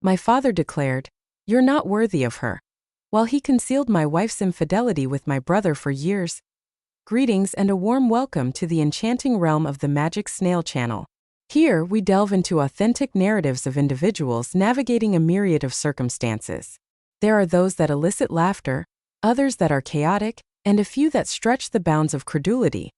My father declared, "You're not worthy of her," while he concealed my wife's infidelity with my brother for years. Greetings and a warm welcome to the enchanting realm of the Magic Snail Channel. Here, we delve into authentic narratives of individuals navigating a myriad of circumstances. There are those that elicit laughter, others that are chaotic, and a few that stretch the bounds of credulity.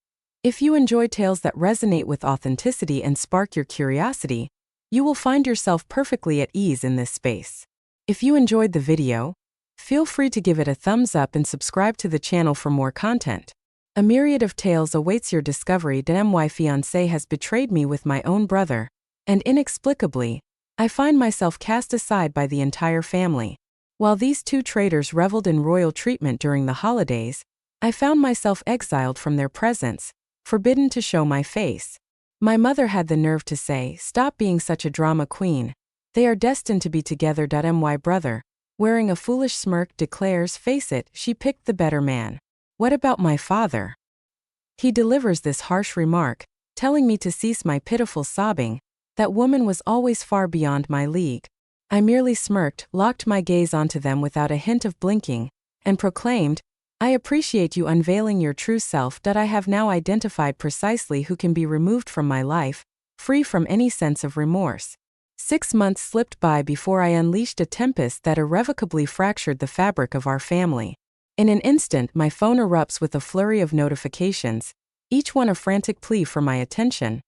If you enjoy tales that resonate with authenticity and spark your curiosity, you will find yourself perfectly at ease in this space. If you enjoyed the video, feel free to give it a thumbs up and subscribe to the channel for more content. A myriad of tales awaits your discovery. My fiancé has betrayed me with my own brother, and inexplicably, I find myself cast aside by the entire family. While these two traitors reveled in royal treatment during the holidays, I found myself exiled from their presence, forbidden to show my face. My mother had the nerve to say, "Stop being such a drama queen. They are destined to be together." My brother, wearing a foolish smirk, declares, "Face it, she picked the better man." What about my father? He delivers this harsh remark, telling me to cease my pitiful sobbing. That woman was always far beyond my league. I merely smirked, locked my gaze onto them without a hint of blinking, and proclaimed, "I appreciate you unveiling your true self. I have now identified precisely who can be removed from my life, free from any sense of remorse." 6 months slipped by before I unleashed a tempest that irrevocably fractured the fabric of our family. In an instant, my phone erupts with a flurry of notifications, each one a frantic plea for my attention.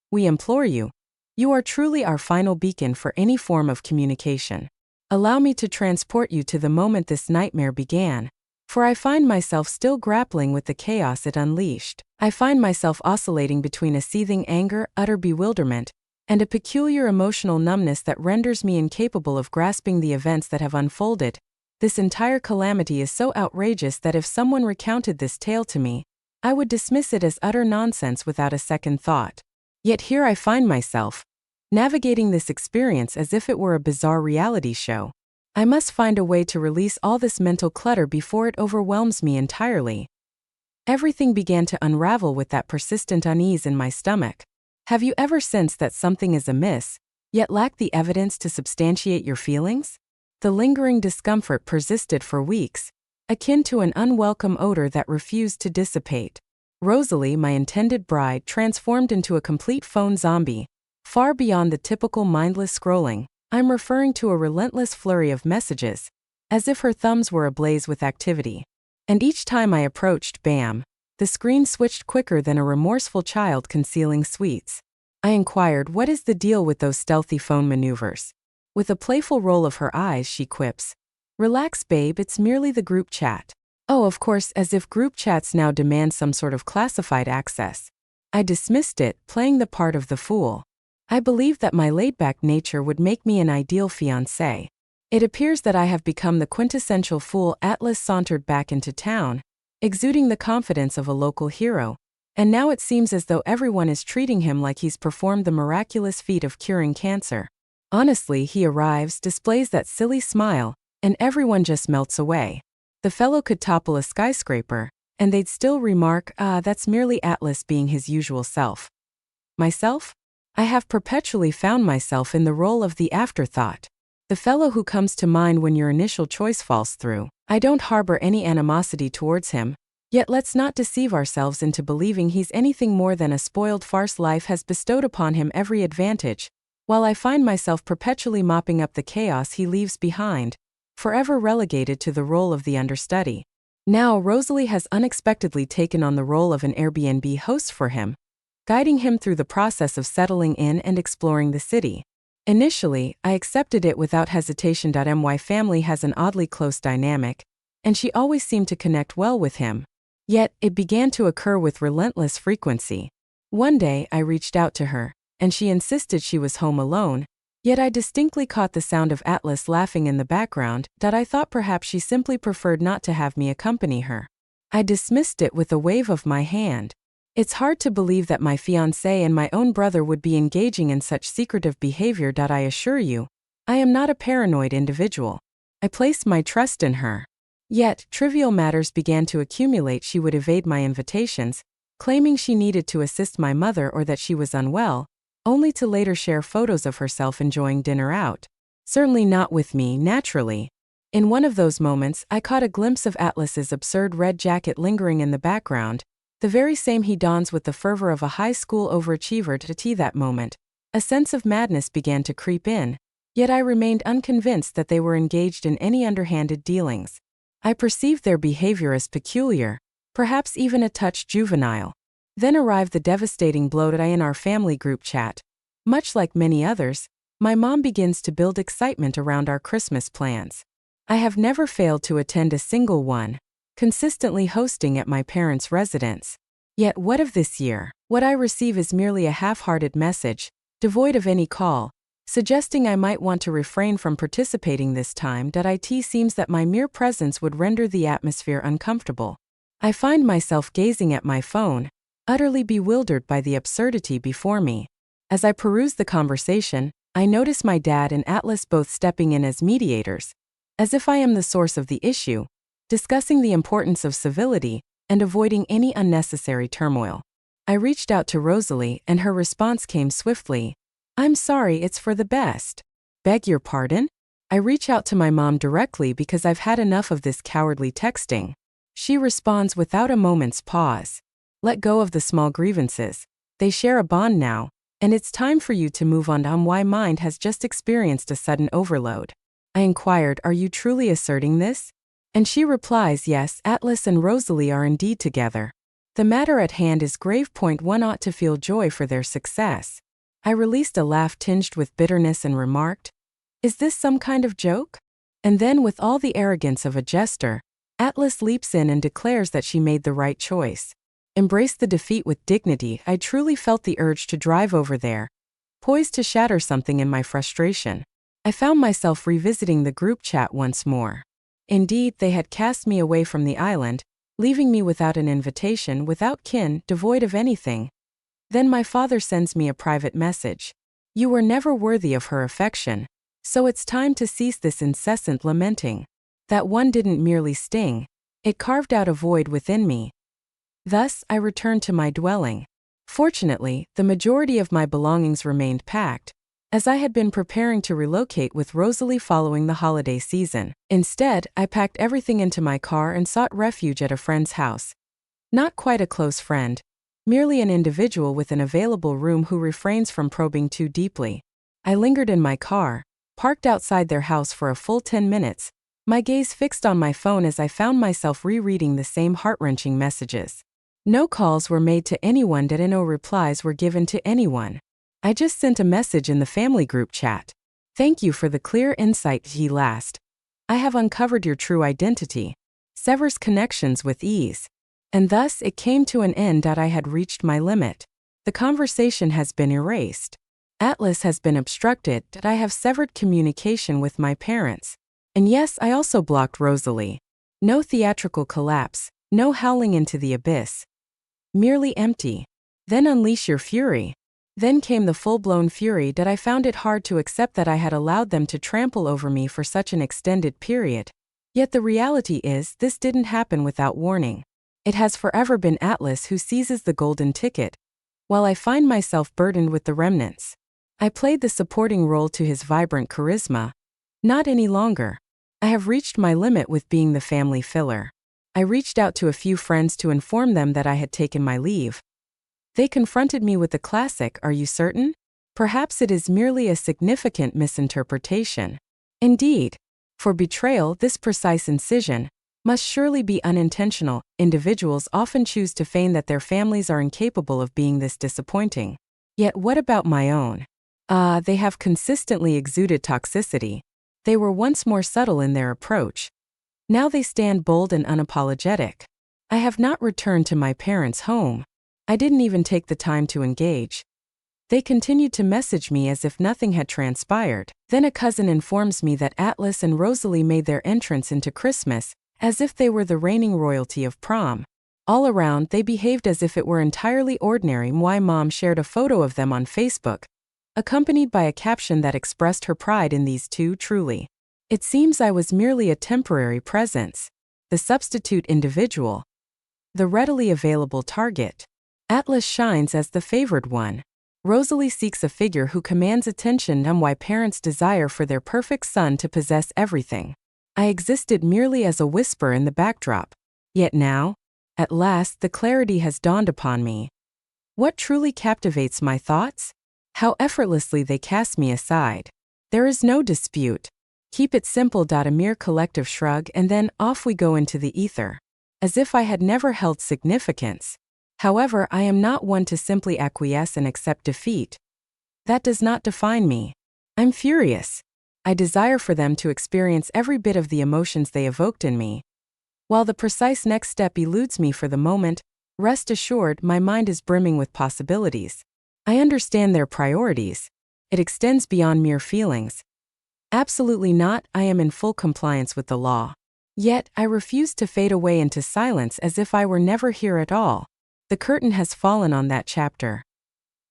"We implore you. You are truly our final beacon for any form of communication. Allow me to transport you to the moment this nightmare began, for I find myself still grappling with the chaos it unleashed. I find myself oscillating between a seething anger, utter bewilderment, and a peculiar emotional numbness that renders me incapable of grasping the events that have unfolded. This entire calamity is so outrageous that if someone recounted this tale to me, I would dismiss it as utter nonsense without a second thought. Yet here I find myself, navigating this experience as if it were a bizarre reality show. I must find a way to release all this mental clutter before it overwhelms me entirely. Everything began to unravel with that persistent unease in my stomach. Have you ever sensed that something is amiss, yet lack the evidence to substantiate your feelings? The lingering discomfort persisted for weeks, akin to an unwelcome odor that refused to dissipate. Rosalie, my intended bride, transformed into a complete phone zombie, far beyond the typical mindless scrolling. I'm referring to a relentless flurry of messages, as if her thumbs were ablaze with activity. And each time I approached, bam, the screen switched quicker than a remorseful child concealing sweets. I inquired, "What is the deal with those stealthy phone maneuvers?" With a playful roll of her eyes, she quips, "Relax, babe, it's merely the group chat." Oh, of course, as if group chats now demand some sort of classified access. I dismissed it, playing the part of the fool. I believed that my laid-back nature would make me an ideal fiancé. It appears that I have become the quintessential fool. Atlas sauntered back into town, exuding the confidence of a local hero, and now it seems as though everyone is treating him like he's performed the miraculous feat of curing cancer. Honestly, he arrives, displays that silly smile, and everyone just melts away. The fellow could topple a skyscraper, and they'd still remark, "That's merely Atlas being his usual self." Myself? I have perpetually found myself in the role of the afterthought, the fellow who comes to mind when your initial choice falls through. I don't harbor any animosity towards him, yet let's not deceive ourselves into believing he's anything more than a spoiled farce. Life has bestowed upon him every advantage, while I find myself perpetually mopping up the chaos he leaves behind, forever relegated to the role of the understudy. Now Rosalie has unexpectedly taken on the role of an Airbnb host for him, guiding him through the process of settling in and exploring the city. Initially, I accepted it without hesitation. My family has an oddly close dynamic, and she always seemed to connect well with him. Yet, it began to occur with relentless frequency. One day, I reached out to her, and she insisted she was home alone, yet I distinctly caught the sound of Atlas laughing in the background. I thought perhaps she simply preferred not to have me accompany her. I dismissed it with a wave of my hand. It's hard to believe that my fiancé and my own brother would be engaging in such secretive behavior. I assure you, I am not a paranoid individual. I placed my trust in her. Yet, trivial matters began to accumulate. She would evade my invitations, claiming she needed to assist my mother or that she was unwell, only to later share photos of herself enjoying dinner out. Certainly not with me, naturally. In one of those moments, I caught a glimpse of Atlas's absurd red jacket lingering in the background, the very same he dons with the fervor of a high school overachiever to tea that moment. A sense of madness began to creep in, yet I remained unconvinced that they were engaged in any underhanded dealings. I perceived their behavior as peculiar, perhaps even a touch juvenile. Then arrived the devastating blow in our family group chat. Much like many others, my mom begins to build excitement around our Christmas plans. I have never failed to attend a single one, consistently hosting at my parents' residence. Yet what of this year? What I receive is merely a half-hearted message, devoid of any call, suggesting I might want to refrain from participating this time. It seems that my mere presence would render the atmosphere uncomfortable. I find myself gazing at my phone, utterly bewildered by the absurdity before me. As I peruse the conversation, I notice my dad and Atlas both stepping in as mediators, as if I am the source of the issue, discussing the importance of civility and avoiding any unnecessary turmoil. I reached out to Rosalie and her response came swiftly. "I'm sorry, it's for the best." "Beg your pardon?" I reach out to my mom directly because I've had enough of this cowardly texting. She responds without a moment's pause. "Let go of the small grievances. They share a bond now, and it's time for you to move on. My mind has just experienced a sudden overload." I inquired, "Are you truly asserting this?" And she replies, "Yes, Atlas and Rosalie are indeed together. The matter at hand is grave. One ought to feel joy for their success." I released a laugh tinged with bitterness and remarked, "Is this some kind of joke?" And then, with all the arrogance of a jester, Atlas leaps in and declares that she made the right choice. Embraced the defeat with dignity. I truly felt the urge to drive over there, poised to shatter something in my frustration. I found myself revisiting the group chat once more. Indeed, they had cast me away from the island, leaving me without an invitation, without kin, devoid of anything. Then my father sends me a private message. "You were never worthy of her affection, so it's time to cease this incessant lamenting." That one didn't merely sting, it carved out a void within me. Thus, I returned to my dwelling. Fortunately, the majority of my belongings remained packed, as I had been preparing to relocate with Rosalie following the holiday season. Instead, I packed everything into my car and sought refuge at a friend's house. Not quite a close friend, merely an individual with an available room who refrains from probing too deeply. I lingered in my car, parked outside their house for a full 10 minutes, my gaze fixed on my phone as I found myself rereading the same heart-wrenching messages. No calls were made to anyone, no replies were given to anyone. I just sent a message in the family group chat. "Thank you for the clear insight," he last. "I have uncovered your true identity." Severs connections with ease. And thus it came to an end. I had reached my limit. The conversation has been erased. Atlas has been obstructed. I have severed communication with my parents. And yes, I also blocked Rosalie. No theatrical collapse, no howling into the abyss. Merely empty. Then unleash your fury. Then came the full-blown fury. I found it hard to accept that I had allowed them to trample over me for such an extended period. Yet the reality is, this didn't happen without warning. It has forever been Atlas who seizes the golden ticket, while I find myself burdened with the remnants. I played the supporting role to his vibrant charisma. Not any longer. I have reached my limit with being the family filler. I reached out to a few friends to inform them that I had taken my leave. They confronted me with the classic, "Are you certain?" Perhaps it is merely a significant misinterpretation. Indeed, for betrayal, this precise incision must surely be unintentional. Individuals often choose to feign that their families are incapable of being this disappointing. Yet what about my own? They have consistently exuded toxicity. They were once more subtle in their approach. Now they stand bold and unapologetic. I have not returned to my parents' home. I didn't even take the time to engage. They continued to message me as if nothing had transpired. Then a cousin informs me that Atlas and Rosalie made their entrance into Christmas, as if they were the reigning royalty of prom. All around, they behaved as if it were entirely ordinary. My mom shared a photo of them on Facebook, accompanied by a caption that expressed her pride in these two. Truly, it seems I was merely a temporary presence, the substitute individual, the readily available target. Atlas shines as the favored one. Rosalie seeks a figure who commands attention and why parents desire for their perfect son to possess everything. I existed merely as a whisper in the backdrop. Yet now, at last, the clarity has dawned upon me. What truly captivates my thoughts? How effortlessly they cast me aside. There is no dispute. Keep it simple. A mere collective shrug, and then off we go into the ether. As if I had never held significance. However, I am not one to simply acquiesce and accept defeat. That does not define me. I'm furious. I desire for them to experience every bit of the emotions they evoked in me. While the precise next step eludes me for the moment, rest assured my mind is brimming with possibilities. I understand their priorities. It extends beyond mere feelings. Absolutely not, I am in full compliance with the law. Yet, I refuse to fade away into silence as if I were never here at all. The curtain has fallen on that chapter.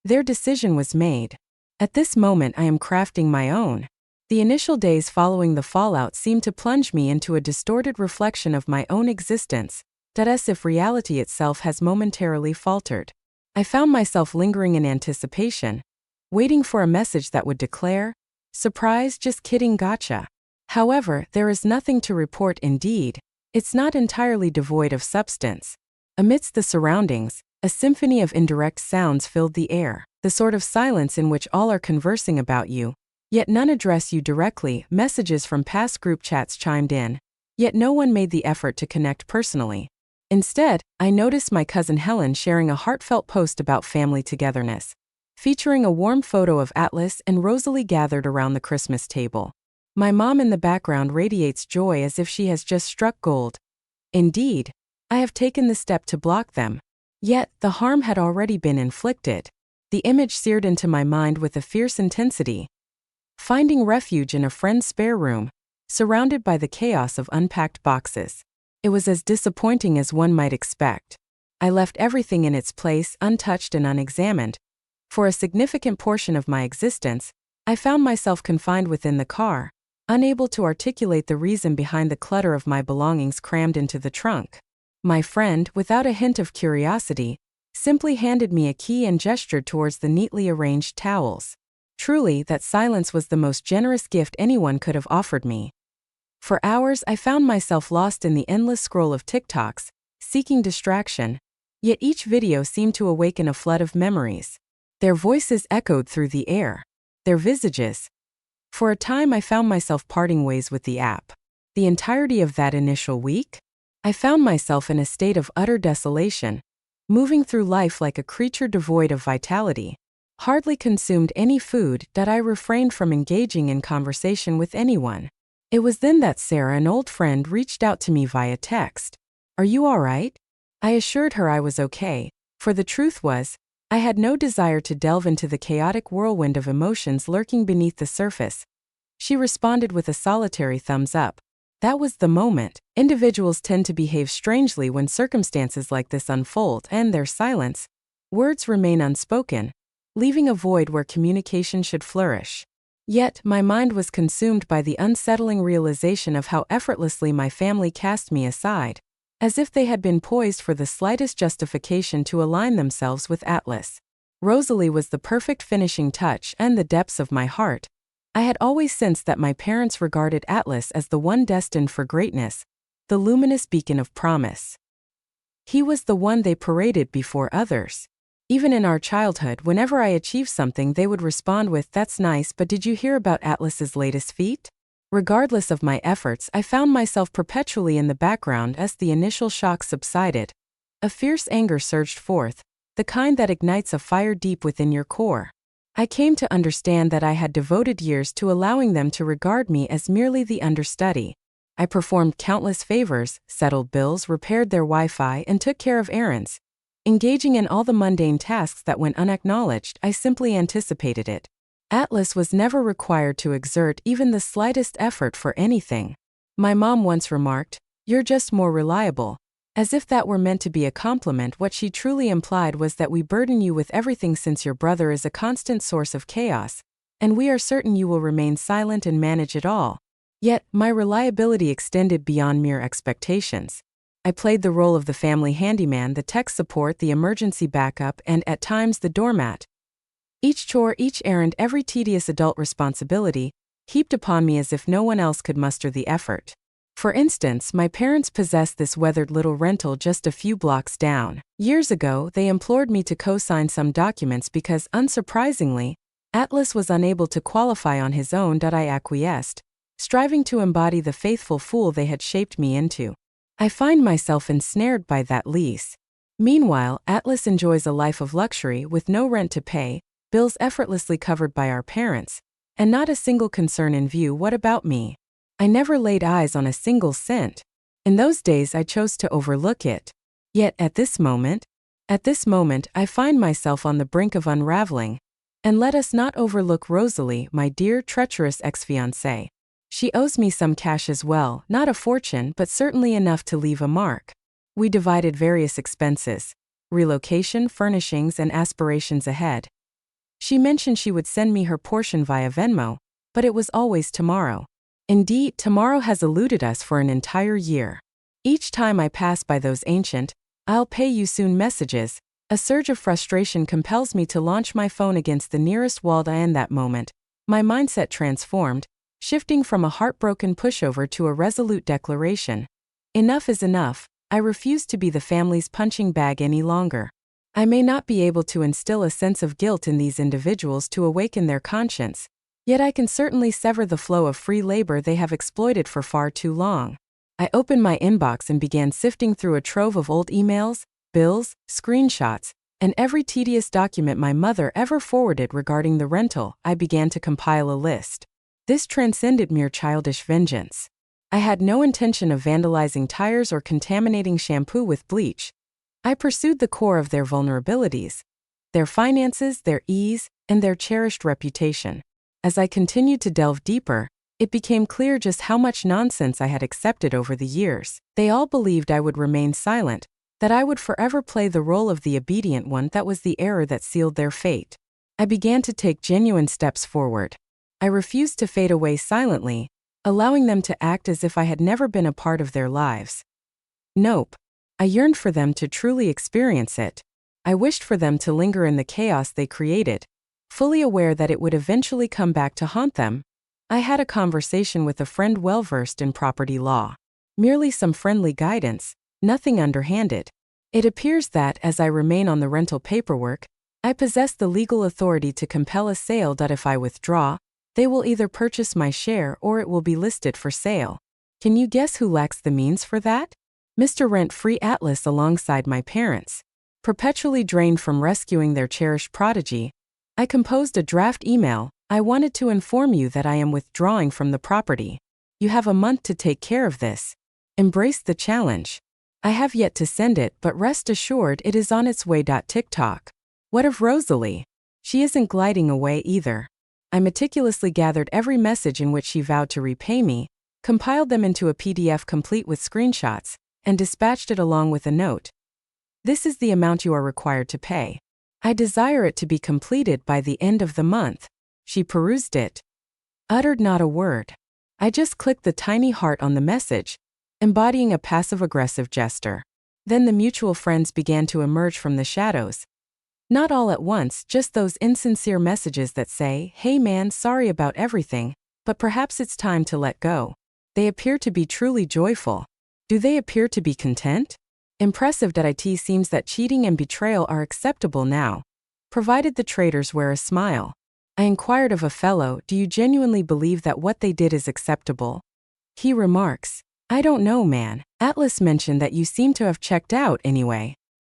Their decision was made. At this moment I am crafting my own. The initial days following the fallout seemed to plunge me into a distorted reflection of my own existence, as if reality itself has momentarily faltered. I found myself lingering in anticipation, waiting for a message that would declare, "Surprise, just kidding, gotcha." However, there is nothing to report. Indeed, it's not entirely devoid of substance. Amidst the surroundings, a symphony of indirect sounds filled the air, the sort of silence in which all are conversing about you, yet none address you directly. Messages from past group chats chimed in, yet no one made the effort to connect personally. Instead, I noticed my cousin Helen sharing a heartfelt post about family togetherness, featuring a warm photo of Atlas and Rosalie gathered around the Christmas table. My mom in the background radiates joy as if she has just struck gold. Indeed, I have taken the step to block them. Yet, the harm had already been inflicted. The image seared into my mind with a fierce intensity. Finding refuge in a friend's spare room, surrounded by the chaos of unpacked boxes. It was as disappointing as one might expect. I left everything in its place, untouched and unexamined. For a significant portion of my existence, I found myself confined within the car, unable to articulate the reason behind the clutter of my belongings crammed into the trunk. My friend, without a hint of curiosity, simply handed me a key and gestured towards the neatly arranged towels. Truly, that silence was the most generous gift anyone could have offered me. For hours I found myself lost in the endless scroll of TikToks, seeking distraction, yet each video seemed to awaken a flood of memories. Their voices echoed through the air. Their visages. For a time I found myself parting ways with the app. The entirety of that initial week, I found myself in a state of utter desolation, moving through life like a creature devoid of vitality. Hardly consumed any food, that I refrained from engaging in conversation with anyone. It was then that Sarah, an old friend, reached out to me via text. "Are you alright?" I assured her I was okay, for the truth was, I had no desire to delve into the chaotic whirlwind of emotions lurking beneath the surface. She responded with a solitary thumbs up. That was the moment. Individuals tend to behave strangely when circumstances like this unfold, and their silence, words remain unspoken, leaving a void where communication should flourish. Yet, my mind was consumed by the unsettling realization of how effortlessly my family cast me aside, as if they had been poised for the slightest justification to align themselves with Atlas. Rosalie was the perfect finishing touch, and the depths of my heart. I had always sensed that my parents regarded Atlas as the one destined for greatness, the luminous beacon of promise. He was the one they paraded before others. Even in our childhood, whenever I achieved something, they would respond with, "That's nice, but did you hear about Atlas's latest feat?" Regardless of my efforts, I found myself perpetually in the background as the initial shock subsided. A fierce anger surged forth, the kind that ignites a fire deep within your core. I came to understand that I had devoted years to allowing them to regard me as merely the understudy. I performed countless favors, settled bills, repaired their Wi-Fi, and took care of errands. Engaging in all the mundane tasks that went unacknowledged, I simply anticipated it. Atlas was never required to exert even the slightest effort for anything. My mom once remarked, "You're just more reliable." As if that were meant to be a compliment, what she truly implied was that we burden you with everything since your brother is a constant source of chaos, and we are certain you will remain silent and manage it all. Yet, my reliability extended beyond mere expectations. I played the role of the family handyman, the tech support, the emergency backup, and at times the doormat. Each chore, each errand, every tedious adult responsibility, heaped upon me as if no one else could muster the effort. For instance, my parents possessed this weathered little rental just a few blocks down. Years ago, they implored me to co-sign some documents because, unsurprisingly, Atlas was unable to qualify on his own. I acquiesced, striving to embody the faithful fool they had shaped me into. I find myself ensnared by that lease. Meanwhile, Atlas enjoys a life of luxury with no rent to pay, bills effortlessly covered by our parents, and not a single concern in view. What about me? I never laid eyes on a single cent. In those days I chose to overlook it. Yet at this moment, I find myself on the brink of unraveling. And let us not overlook Rosalie, my dear treacherous ex-fiancée. She owes me some cash as well, not a fortune but certainly enough to leave a mark. We divided various expenses, relocation, furnishings, and aspirations ahead. She mentioned she would send me her portion via Venmo, but it was always tomorrow. Indeed, tomorrow has eluded us for an entire year. Each time I pass by those ancient, "I'll pay you soon" messages, a surge of frustration compels me to launch my phone against the nearest wall. In that moment, my mindset transformed, shifting from a heartbroken pushover to a resolute declaration. Enough is enough. I refuse to be the family's punching bag any longer. I may not be able to instill a sense of guilt in these individuals to awaken their conscience, yet I can certainly sever the flow of free labor they have exploited for far too long. I opened my inbox and began sifting through a trove of old emails, bills, screenshots, and every tedious document my mother ever forwarded regarding the rental. I began to compile a list. This transcended mere childish vengeance. I had no intention of vandalizing tires or contaminating shampoo with bleach. I pursued the core of their vulnerabilities, their finances, their ease, and their cherished reputation. As I continued to delve deeper, it became clear just how much nonsense I had accepted over the years. They all believed I would remain silent, that I would forever play the role of the obedient one. That was the error that sealed their fate. I began to take genuine steps forward. I refused to fade away silently, allowing them to act as if I had never been a part of their lives. Nope. I yearned for them to truly experience it. I wished for them to linger in the chaos they created, fully aware that it would eventually come back to haunt them. I had a conversation with a friend well-versed in property law. Merely some friendly guidance, nothing underhanded. It appears that, as I remain on the rental paperwork, I possess the legal authority to compel a sale. If I withdraw, they will either purchase my share or it will be listed for sale. Can you guess who lacks the means for that? Mr. Rent-Free Atlas alongside my parents. Perpetually drained from rescuing their cherished prodigy, I composed a draft email. I wanted to inform you that I am withdrawing from the property. You have a month to take care of this. Embrace the challenge. I have yet to send it, but rest assured it is on its way. TikTok. What of Rosalie? She isn't gliding away either. I meticulously gathered every message in which she vowed to repay me, compiled them into a PDF complete with screenshots, and dispatched it along with a note. This is the amount you are required to pay. I desire it to be completed by the end of the month. She perused it, uttered not a word. I just clicked the tiny heart on the message, embodying a passive-aggressive gesture. Then the mutual friends began to emerge from the shadows. Not all at once, just those insincere messages that say, "Hey man, sorry about everything, but perhaps it's time to let go." They appear to be truly joyful. Do they appear to be content? Impressive. It seems that cheating and betrayal are acceptable now, provided the traitors wear a smile. I inquired of a fellow, "Do you genuinely believe that what they did is acceptable?" He remarks, "I don't know, man. Atlas mentioned that you seem to have checked out anyway."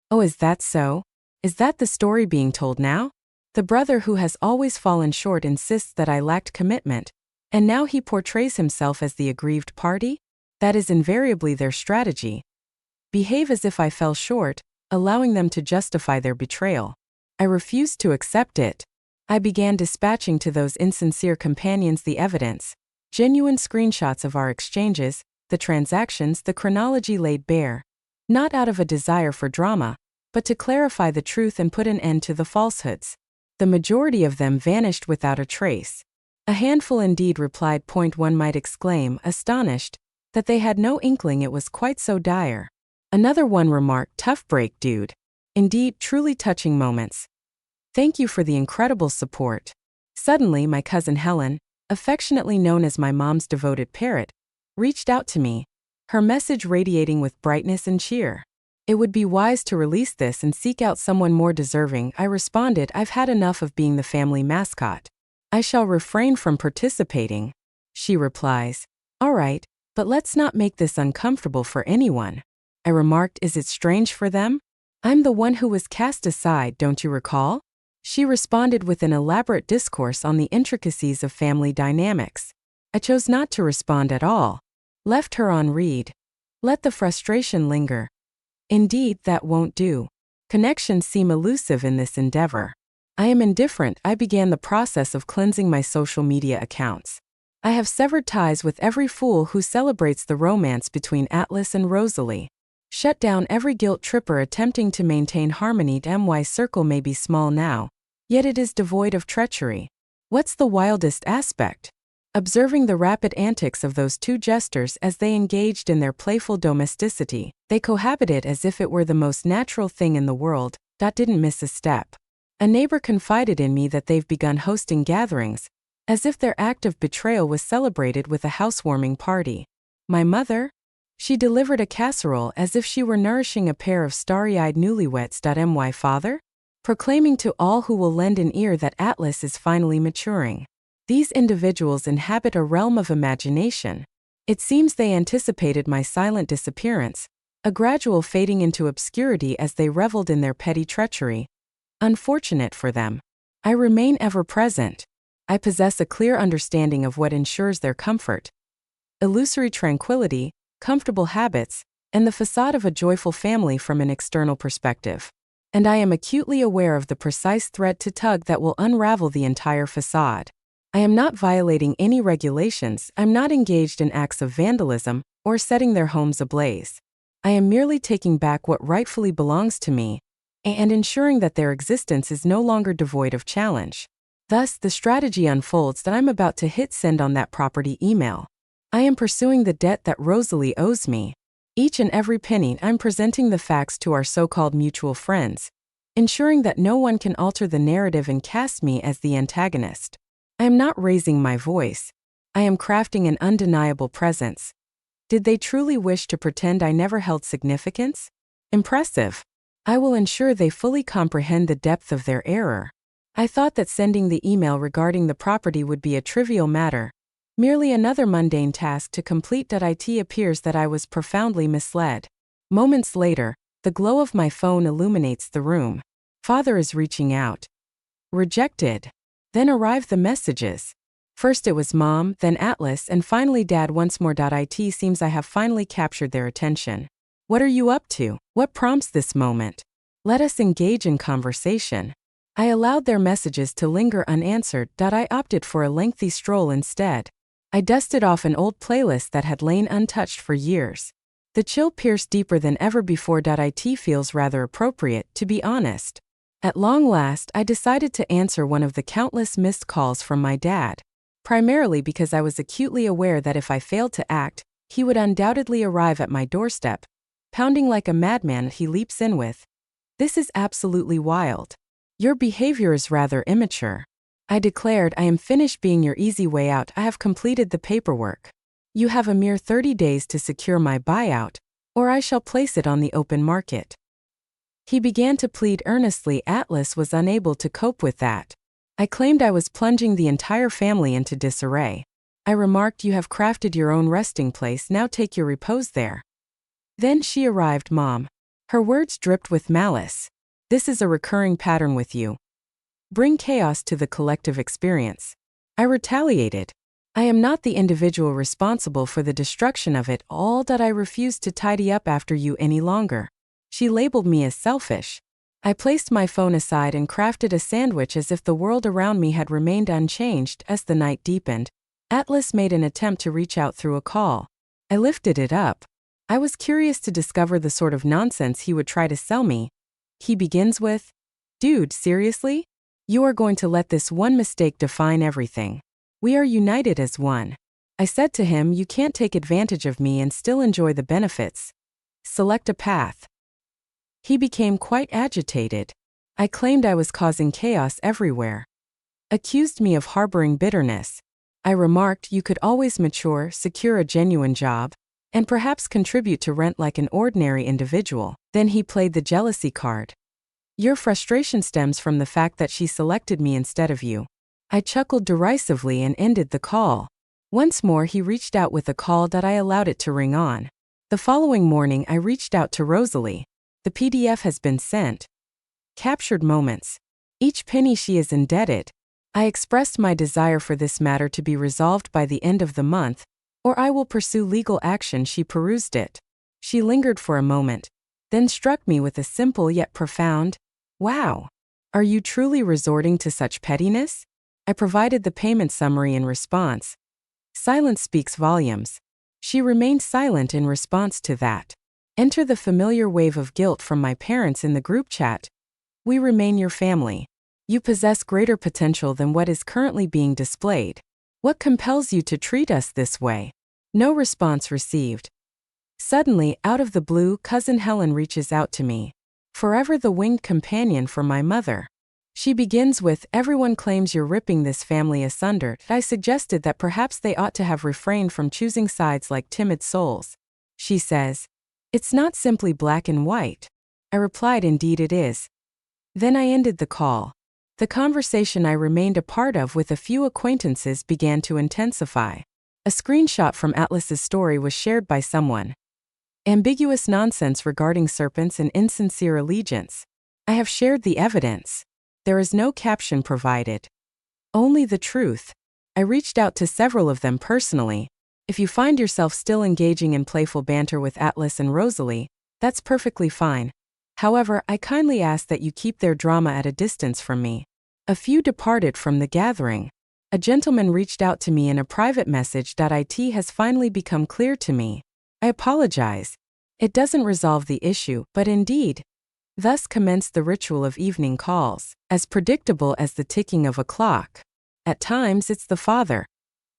Oh, is that so? Is that the story being told now? The brother who has always fallen short insists that I lacked commitment, and now he portrays himself as the aggrieved party? That is invariably their strategy. Behave as if I fell short, allowing them to justify their betrayal. I refused to accept it. I began dispatching to those insincere companions the evidence, genuine screenshots of our exchanges, the transactions, the chronology laid bare, not out of a desire for drama, but to clarify the truth and put an end to the falsehoods. The majority of them vanished without a trace. A handful indeed replied. One might exclaim, astonished, that they had no inkling it was quite so dire. Another one remarked, "Tough break, dude." Indeed, truly touching moments. Thank you for the incredible support. Suddenly, my cousin Helen, affectionately known as my mom's devoted parrot, reached out to me, her message radiating with brightness and cheer. It would be wise to release this and seek out someone more deserving, I responded. I've had enough of being the family mascot. I shall refrain from participating. She replies, all right, but let's not make this uncomfortable for anyone. I remarked, is it strange for them? I'm the one who was cast aside, don't you recall? She responded with an elaborate discourse on the intricacies of family dynamics. I chose not to respond at all. Left her on read. Let the frustration linger. Indeed, that won't do. Connections seem elusive in this endeavor. I am indifferent. I began the process of cleansing my social media accounts. I have severed ties with every fool who celebrates the romance between Atlas and Rosalie. Shut down every guilt tripper attempting to maintain harmony. My circle may be small now, yet it is devoid of treachery. What's the wildest aspect? Observing the rapid antics of those two jesters as they engaged in their playful domesticity, they cohabited as if it were the most natural thing in the world. Didn't miss a step. A neighbor confided in me that they've begun hosting gatherings, as if their act of betrayal was celebrated with a housewarming party. My mother? She delivered a casserole as if she were nourishing a pair of starry-eyed newlyweds. My father? Proclaiming to all who will lend an ear that Atlas is finally maturing. These individuals inhabit a realm of imagination. It seems they anticipated my silent disappearance, a gradual fading into obscurity as they reveled in their petty treachery. Unfortunate for them. I remain ever present. I possess a clear understanding of what ensures their comfort. Illusory tranquility, comfortable habits, and the facade of a joyful family from an external perspective. And I am acutely aware of the precise thread to tug that will unravel the entire facade. I am not violating any regulations, I'm not engaged in acts of vandalism, or setting their homes ablaze. I am merely taking back what rightfully belongs to me, and ensuring that their existence is no longer devoid of challenge. Thus, the strategy unfolds that I'm about to hit send on that property email. I am pursuing the debt that Rosalie owes me. Each and every penny, I'm presenting the facts to our so-called mutual friends, ensuring that no one can alter the narrative and cast me as the antagonist. I am not raising my voice. I am crafting an undeniable presence. Did they truly wish to pretend I never held significance? Impressive. I will ensure they fully comprehend the depth of their error. I thought that sending the email regarding the property would be a trivial matter, merely another mundane task to complete. It appears that I was profoundly misled. Moments later, the glow of my phone illuminates the room. Father is reaching out. Rejected. Then arrive the messages. First it was Mom, then Atlas, and finally Dad once more. It seems I have finally captured their attention. What are you up to? What prompts this moment? Let us engage in conversation. I allowed their messages to linger unanswered. I opted for a lengthy stroll instead. I dusted off an old playlist that had lain untouched for years. The chill pierced deeper than ever before. It feels rather appropriate, to be honest. At long last, I decided to answer one of the countless missed calls from my dad, primarily because I was acutely aware that if I failed to act, he would undoubtedly arrive at my doorstep, pounding like a madman. He leaps in with, "This is absolutely wild. Your behavior is rather immature." I declared, "I am finished being your easy way out. I have completed the paperwork. You have a mere 30 days to secure my buyout, or I shall place it on the open market." He began to plead earnestly. Atlas was unable to cope with that. I claimed I was plunging the entire family into disarray. I remarked, "You have crafted your own resting place, now take your repose there." Then she arrived, Mom. Her words dripped with malice. "This is a recurring pattern with you. Bring chaos to the collective experience." I retaliated. "I am not the individual responsible for the destruction of it all. I refuse to tidy up after you any longer." She labeled me as selfish. I placed my phone aside and crafted a sandwich as if the world around me had remained unchanged. As the night deepened, Atlas made an attempt to reach out through a call. I lifted it up. I was curious to discover the sort of nonsense he would try to sell me. He begins with, "Dude, seriously? You are going to let this one mistake define everything. We are united as one." I said to him, "You can't take advantage of me and still enjoy the benefits. Select a path." He became quite agitated. I claimed I was causing chaos everywhere. Accused me of harboring bitterness. I remarked you could always mature, secure a genuine job, and perhaps contribute to rent like an ordinary individual. Then he played the jealousy card. Your frustration stems from the fact that she selected me instead of you. I chuckled derisively and ended the call. Once more he reached out with a call that I allowed it to ring on. The following morning I reached out to Rosalie. The PDF has been sent. Captured moments. Each penny she is indebted. I expressed my desire for this matter to be resolved by the end of the month, or I will pursue legal action. She perused it. She lingered for a moment, then struck me with a simple yet profound, "Wow. Are you truly resorting to such pettiness?" I provided the payment summary in response. Silence speaks volumes. She remained silent in response to that. Enter the familiar wave of guilt from my parents in the group chat. We remain your family. You possess greater potential than what is currently being displayed. What compels you to treat us this way? No response received. Suddenly, out of the blue, cousin Helen reaches out to me. Forever the winged companion for my mother. She begins with, "Everyone claims you're ripping this family asunder." I suggested that perhaps they ought to have refrained from choosing sides like timid souls. She says, "It's not simply black and white." I replied, "Indeed it is." Then I ended the call. The conversation I remained a part of with a few acquaintances began to intensify. A screenshot from Atlas's story was shared by someone. Ambiguous nonsense regarding serpents and insincere allegiance. I have shared the evidence. There is no caption provided. Only the truth. I reached out to several of them personally. If you find yourself still engaging in playful banter with Atlas and Rosalie, that's perfectly fine. However, I kindly ask that you keep their drama at a distance from me. A few departed from the gathering. A gentleman reached out to me in a private message. It has finally become clear to me. I apologize. It doesn't resolve the issue, but indeed. Thus commenced the ritual of evening calls, as predictable as the ticking of a clock. At times it's the father.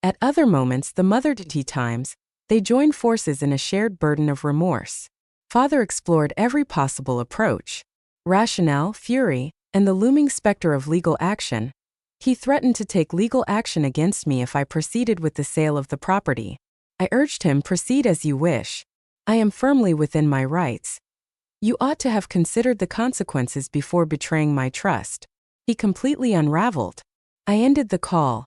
At other moments the mother. Times, they join forces in a shared burden of remorse. Father explored every possible approach. Rationale, fury, and the looming specter of legal action. He threatened to take legal action against me if I proceeded with the sale of the property. I urged him, "Proceed as you wish. I am firmly within my rights. You ought to have considered the consequences before betraying my trust." He completely unraveled. I ended the call.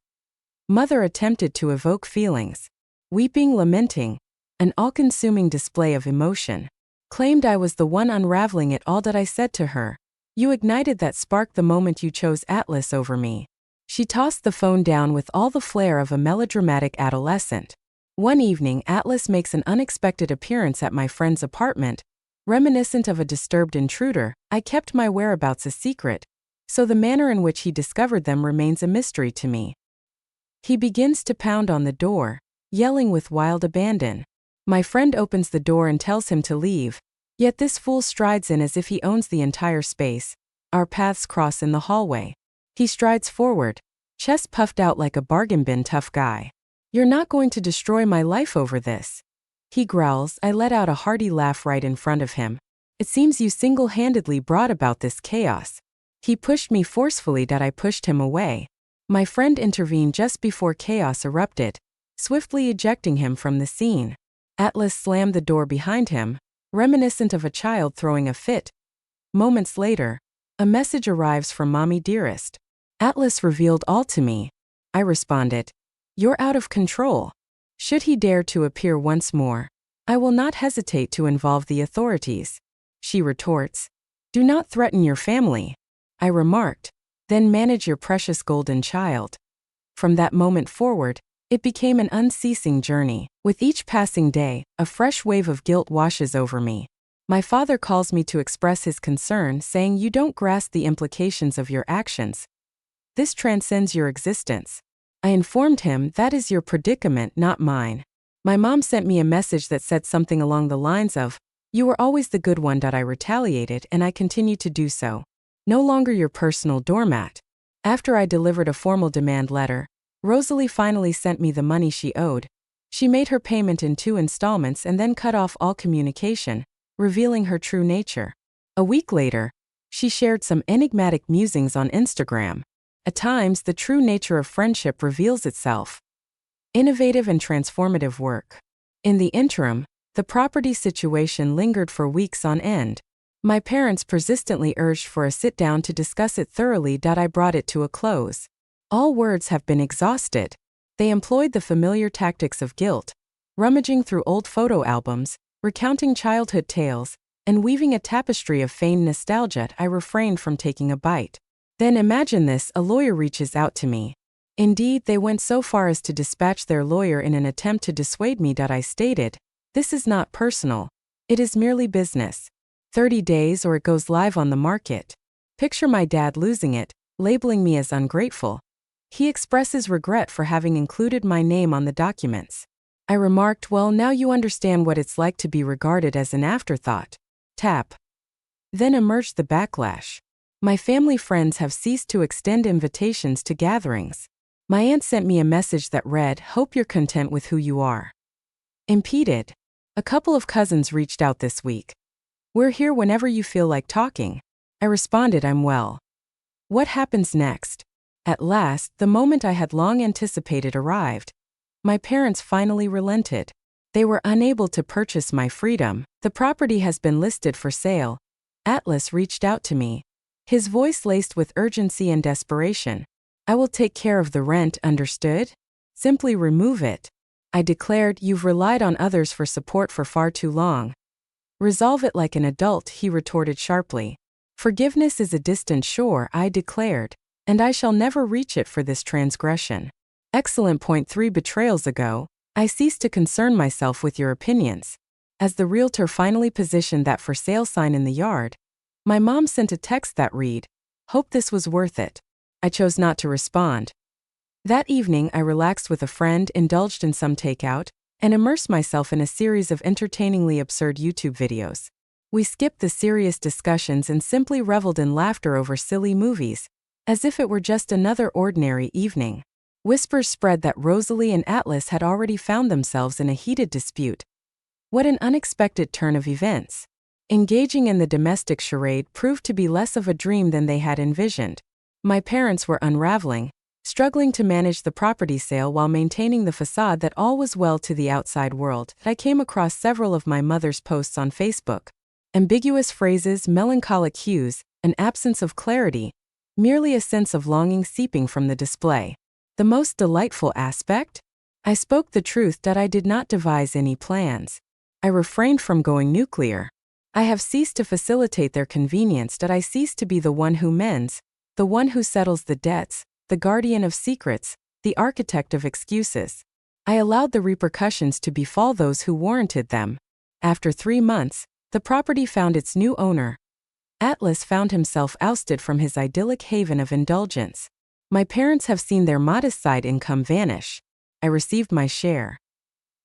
Mother attempted to evoke feelings. Weeping, lamenting, an all-consuming display of emotion. Claimed I was the one unraveling it all. I said to her, "You ignited that spark the moment you chose Atlas over me." She tossed the phone down with all the flair of a melodramatic adolescent. One evening, Atlas makes an unexpected appearance at my friend's apartment. Reminiscent of a disturbed intruder, I kept my whereabouts a secret, so the manner in which he discovered them remains a mystery to me. He begins to pound on the door, yelling with wild abandon. My friend opens the door and tells him to leave, yet this fool strides in as if he owns the entire space. Our paths cross in the hallway. He strides forward, chest puffed out like a bargain bin tough guy. "You're not going to destroy my life over this." He growls. I let out a hearty laugh right in front of him. "It seems you single-handedly brought about this chaos." He pushed me forcefully. I pushed him away. My friend intervened just before chaos erupted, swiftly ejecting him from the scene. Atlas slammed the door behind him, reminiscent of a child throwing a fit. Moments later, a message arrives from Mommy Dearest. Atlas revealed all to me. I responded, "You're out of control. Should he dare to appear once more, I will not hesitate to involve the authorities." She retorts, "Do not threaten your family." I remarked, "Then manage your precious golden child." From that moment forward, it became an unceasing journey. With each passing day, a fresh wave of guilt washes over me. My father calls me to express his concern, saying, "You don't grasp the implications of your actions. This transcends your existence." I informed him, "That is your predicament, not mine." My mom sent me a message that said something along the lines of, "You were always the good one." I retaliated, and I continue to do so. "No longer your personal doormat." After I delivered a formal demand letter, Rosalie finally sent me the money she owed. She made her payment in 2 installments and then cut off all communication, revealing her true nature. A week later, She shared some enigmatic musings on Instagram. At times, the true nature of friendship reveals itself. Innovative and transformative work. In the interim, the property situation lingered for weeks on end. My parents persistently urged for a sit-down to discuss it thoroughly. I brought it to a close. All words have been exhausted. They employed the familiar tactics of guilt, rummaging through old photo albums, recounting childhood tales, and weaving a tapestry of feigned nostalgia. I refrained from taking a bite. Then imagine this: a lawyer reaches out to me. Indeed, they went so far as to dispatch their lawyer in an attempt to dissuade me. I stated, "This is not personal. It is merely business. 30 days or it goes live on the market." Picture my dad losing it, labeling me as ungrateful. He expresses regret for having included my name on the documents. I remarked, "Well, now you understand what it's like to be regarded as an afterthought." Tap. Then emerged the backlash. My family friends have ceased to extend invitations to gatherings. My aunt sent me a message that read, "Hope you're content with who you are." Impeded. A couple of cousins reached out this week. "We're here whenever you feel like talking." I responded, "I'm well." What happens next? At last, the moment I had long anticipated arrived. My parents finally relented. They were unable to purchase my freedom. "The property has been listed for sale." Atlas reached out to me, his voice laced with urgency and desperation. "I will take care of the rent, understood? Simply remove it." I declared, "You've relied on others for support for far too long." "Resolve it like an adult," he retorted sharply. "Forgiveness is a distant shore," I declared, "and I shall never reach it for this transgression." Excellent point. 3 betrayals ago, I ceased to concern myself with your opinions. As the realtor finally positioned that for sale sign in the yard, my mom sent a text that read, "Hope this was worth it." I chose not to respond. That evening, I relaxed with a friend, indulged in some takeout, and immersed myself in a series of entertainingly absurd YouTube videos. We skipped the serious discussions and simply reveled in laughter over silly movies, as if it were just another ordinary evening. Whispers spread that Rosalie and Atlas had already found themselves in a heated dispute. What an unexpected turn of events. Engaging in the domestic charade proved to be less of a dream than they had envisioned. My parents were unraveling, struggling to manage the property sale while maintaining the facade that all was well to the outside world. I came across several of my mother's posts on Facebook. Ambiguous phrases, melancholic hues, an absence of clarity, merely a sense of longing seeping from the display. The most delightful aspect? I spoke the truth that I did not devise any plans. I refrained from going nuclear. I have ceased to facilitate their convenience. That I ceased to be the one who mends, the one who settles the debts, the guardian of secrets, the architect of excuses. I allowed the repercussions to befall those who warranted them. After 3 months, the property found its new owner. Atlas found himself ousted from his idyllic haven of indulgence. My parents have seen their modest side income vanish. I received my share.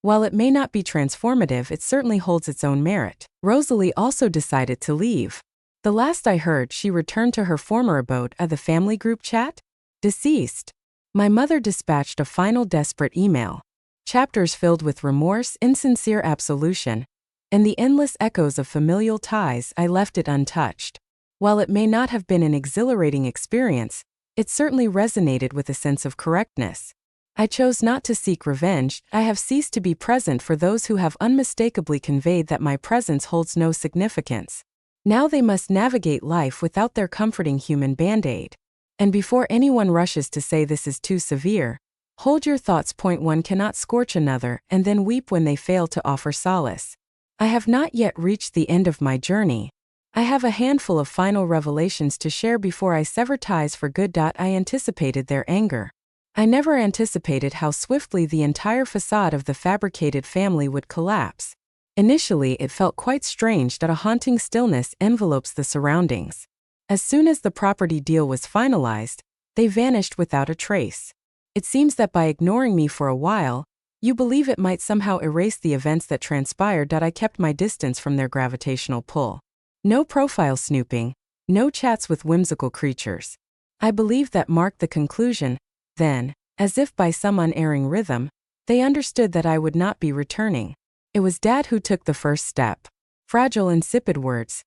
While it may not be transformative, it certainly holds its own merit. Rosalie also decided to leave. The last I heard, she returned to her former abode at the family group chat. Deceased. My mother dispatched a final desperate email. Chapters filled with remorse, insincere absolution, and the endless echoes of familial ties. I left it untouched. While it may not have been an exhilarating experience, it certainly resonated with a sense of correctness. I chose not to seek revenge. I have ceased to be present for those who have unmistakably conveyed that my presence holds no significance. Now they must navigate life without their comforting human band-aid. And before anyone rushes to say this is too severe, hold your thoughts. Point 1 cannot scorch another and then weep when they fail to offer solace. I have not yet reached the end of my journey. I have a handful of final revelations to share before I sever ties for good. I anticipated their anger. I never anticipated how swiftly the entire facade of the fabricated family would collapse. Initially, it felt quite strange that a haunting stillness envelopes the surroundings. As soon as the property deal was finalized, they vanished without a trace. It seems that by ignoring me for a while, you believe it might somehow erase the events that transpired. I kept my distance from their gravitational pull. No profile snooping, no chats with whimsical creatures. I believe that marked the conclusion. Then, as if by some unerring rhythm, they understood that I would not be returning. It was Dad who took the first step. Fragile, insipid words.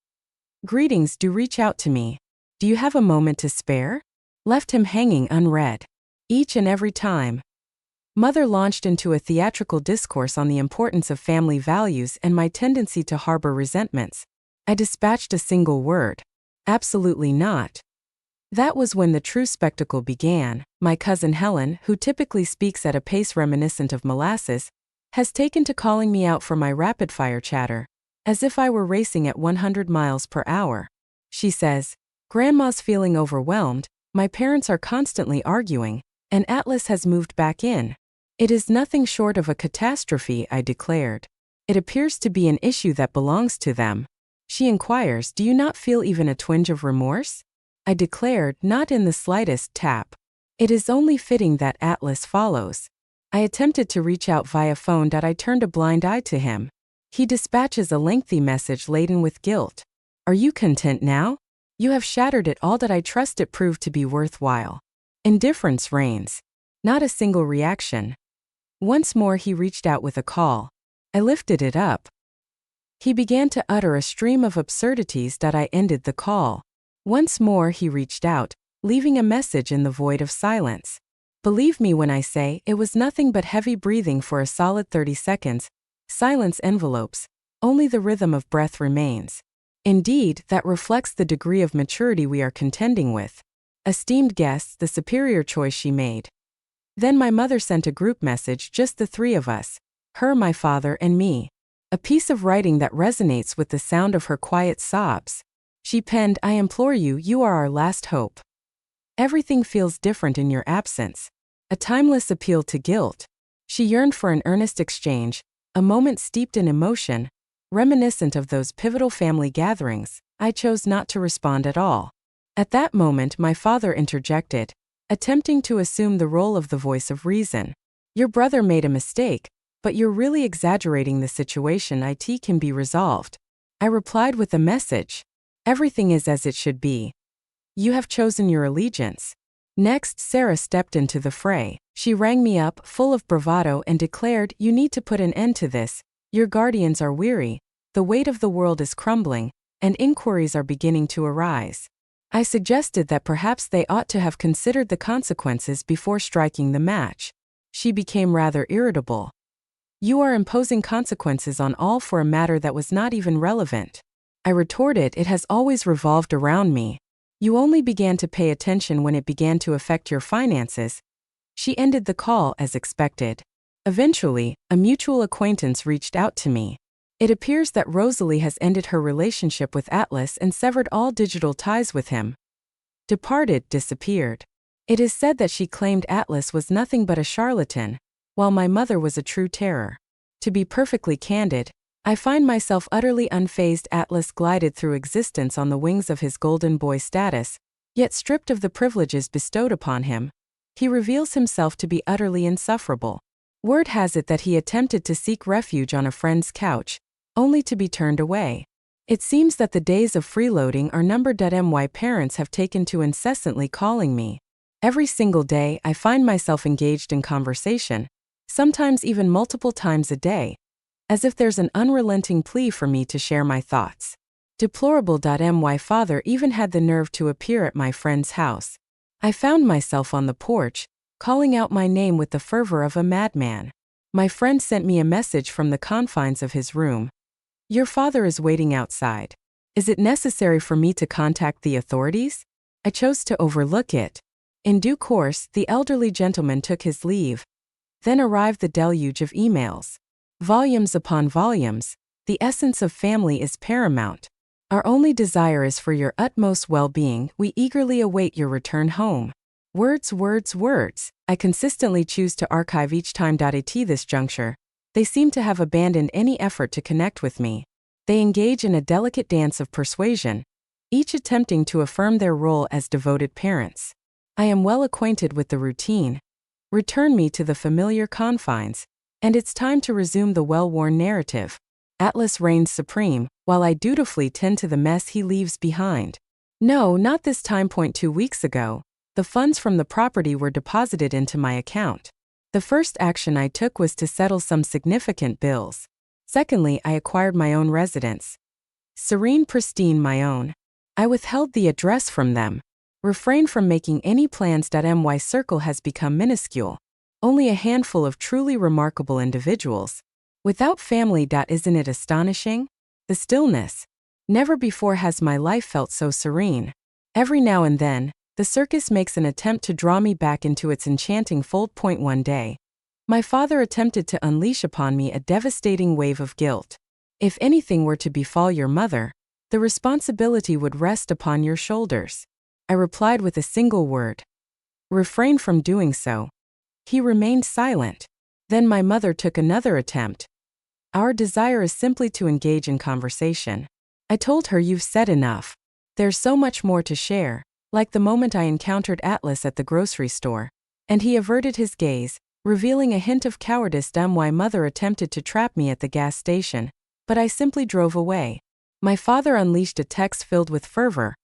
Greetings, do reach out to me. Do you have a moment to spare? Left him hanging unread. Each and every time. Mother launched into a theatrical discourse on the importance of family values and my tendency to harbor resentments. I dispatched a single word. Absolutely not. That was when the true spectacle began. My cousin Helen, who typically speaks at a pace reminiscent of molasses, has taken to calling me out for my rapid-fire chatter, as if I were racing at 100 miles per hour. She says, "Grandma's feeling overwhelmed, my parents are constantly arguing, and Atlas has moved back in." "It is nothing short of a catastrophe," I declared. "It appears to be an issue that belongs to them." She inquires, "Do you not feel even a twinge of remorse?" I declared, "Not in the slightest." Tap. It is only fitting that Atlas follows. I attempted to reach out via phone. I turned a blind eye to him. He dispatches a lengthy message laden with guilt. "Are you content now? You have shattered it all." I trust it proved to be worthwhile. Indifference reigns. Not a single reaction. Once more he reached out with a call. I lifted it up. He began to utter a stream of absurdities. I ended the call. Once more he reached out, leaving a message in the void of silence. Believe me when I say it was nothing but heavy breathing for a solid 30 seconds. Silence envelopes. Only the rhythm of breath remains. Indeed, that reflects the degree of maturity we are contending with. Esteemed guests, the superior choice she made. Then my mother sent a group message, just the three of us. Her, my father, and me. A piece of writing that resonates with the sound of her quiet sobs. She penned, "I implore you, you are our last hope. Everything feels different in your absence." A timeless appeal to guilt. She yearned for an earnest exchange, a moment steeped in emotion, reminiscent of those pivotal family gatherings. I chose not to respond at all. At that moment, my father interjected, attempting to assume the role of the voice of reason. "Your brother made a mistake, but you're really exaggerating the situation. It can be resolved." I replied with a message. "Everything is as it should be. You have chosen your allegiance." Next, Sarah stepped into the fray. She rang me up, full of bravado, and declared, "You need to put an end to this. Your guardians are weary, the weight of the world is crumbling, and inquiries are beginning to arise." I suggested that perhaps they ought to have considered the consequences before striking the match. She became rather irritable. "You are imposing consequences on all for a matter that was not even relevant." I retorted, "It has always revolved around me. You only began to pay attention when it began to affect your finances." She ended the call as expected. Eventually, a mutual acquaintance reached out to me. "It appears that Rosalie has ended her relationship with Atlas and severed all digital ties with him." Disappeared. It is said that she claimed Atlas was nothing but a charlatan, while my mother was a true terror. To be perfectly candid, I find myself utterly unfazed. Atlas glided through existence on the wings of his golden boy status, yet stripped of the privileges bestowed upon him. He reveals himself to be utterly insufferable. Word has it that he attempted to seek refuge on a friend's couch, only to be turned away. It seems that the days of freeloading are numbered. My parents have taken to incessantly calling me. Every single day I find myself engaged in conversation, sometimes even multiple times a day, as if there's an unrelenting plea for me to share my thoughts. Deplorable. My father even had the nerve to appear at my friend's house. I found myself on the porch, calling out my name with the fervor of a madman. My friend sent me a message from the confines of his room. "Your father is waiting outside. Is it necessary for me to contact the authorities?" I chose to overlook it. In due course, the elderly gentleman took his leave. Then arrived the deluge of emails. Volumes upon volumes. The essence of family is paramount. Our only desire is for your utmost well-being. We eagerly await your return home. Words, words, words. I consistently choose to archive each time. At this juncture, they seem to have abandoned any effort to connect with me. They engage in a delicate dance of persuasion, each attempting to affirm their role as devoted parents. I am well acquainted with the routine. Return me to the familiar confines, and it's time to resume the well-worn narrative. Atlas reigns supreme, while I dutifully tend to the mess he leaves behind. No, not this time. 2 weeks ago, the funds from the property were deposited into my account. The first action I took was to settle some significant bills. Secondly, I acquired my own residence. Serene, pristine, my own. I withheld the address from them. Refrained from making any plans. My circle has become minuscule. Only a handful of truly remarkable individuals. Without family. Isn't it astonishing? The stillness. Never before has my life felt so serene. Every now and then, the circus makes an attempt to draw me back into its enchanting fold. One day, my father attempted to unleash upon me a devastating wave of guilt. If anything were to befall your mother, the responsibility would rest upon your shoulders. I replied with a single word. Refrain from doing so. He remained silent. Then my mother took another attempt. Our desire is simply to engage in conversation. I told her, you've said enough. There's so much more to share, like the moment I encountered Atlas at the grocery store. And he averted his gaze, revealing a hint of cowardice. My mother attempted to trap me at the gas station, but I simply drove away. My father unleashed a text filled with fervor,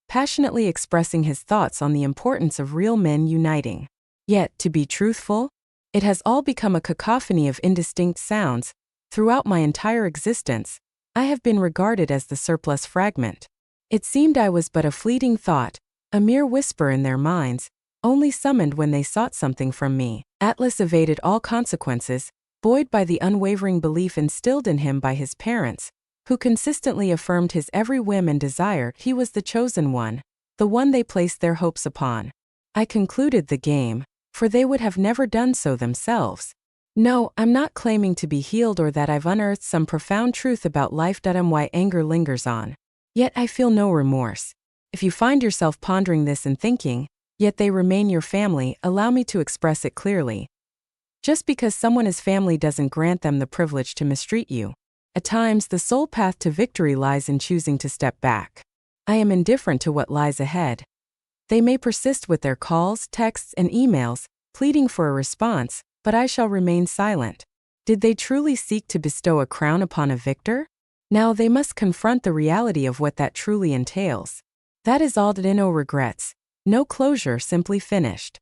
passionately expressing his thoughts on the importance of real men uniting. Yet, to be truthful, it has all become a cacophony of indistinct sounds. Throughout my entire existence, I have been regarded as the surplus fragment. It seemed I was but a fleeting thought, a mere whisper in their minds, only summoned when they sought something from me. Atlas evaded all consequences, buoyed by the unwavering belief instilled in him by his parents, who consistently affirmed his every whim and desire. He was the chosen one, the one they placed their hopes upon. I concluded the game, for they would have never done so themselves. No, I'm not claiming to be healed or that I've unearthed some profound truth about life. My anger lingers on. Yet I feel no remorse. If you find yourself pondering this and thinking, yet they remain your family, allow me to express it clearly. Just because someone is family doesn't grant them the privilege to mistreat you. At times, the sole path to victory lies in choosing to step back. I am indifferent to what lies ahead. They may persist with their calls, texts, and emails, pleading for a response, but I shall remain silent. Did they truly seek to bestow a crown upon a victor? Now they must confront the reality of what that truly entails. That is all. No regrets, no closure, simply finished.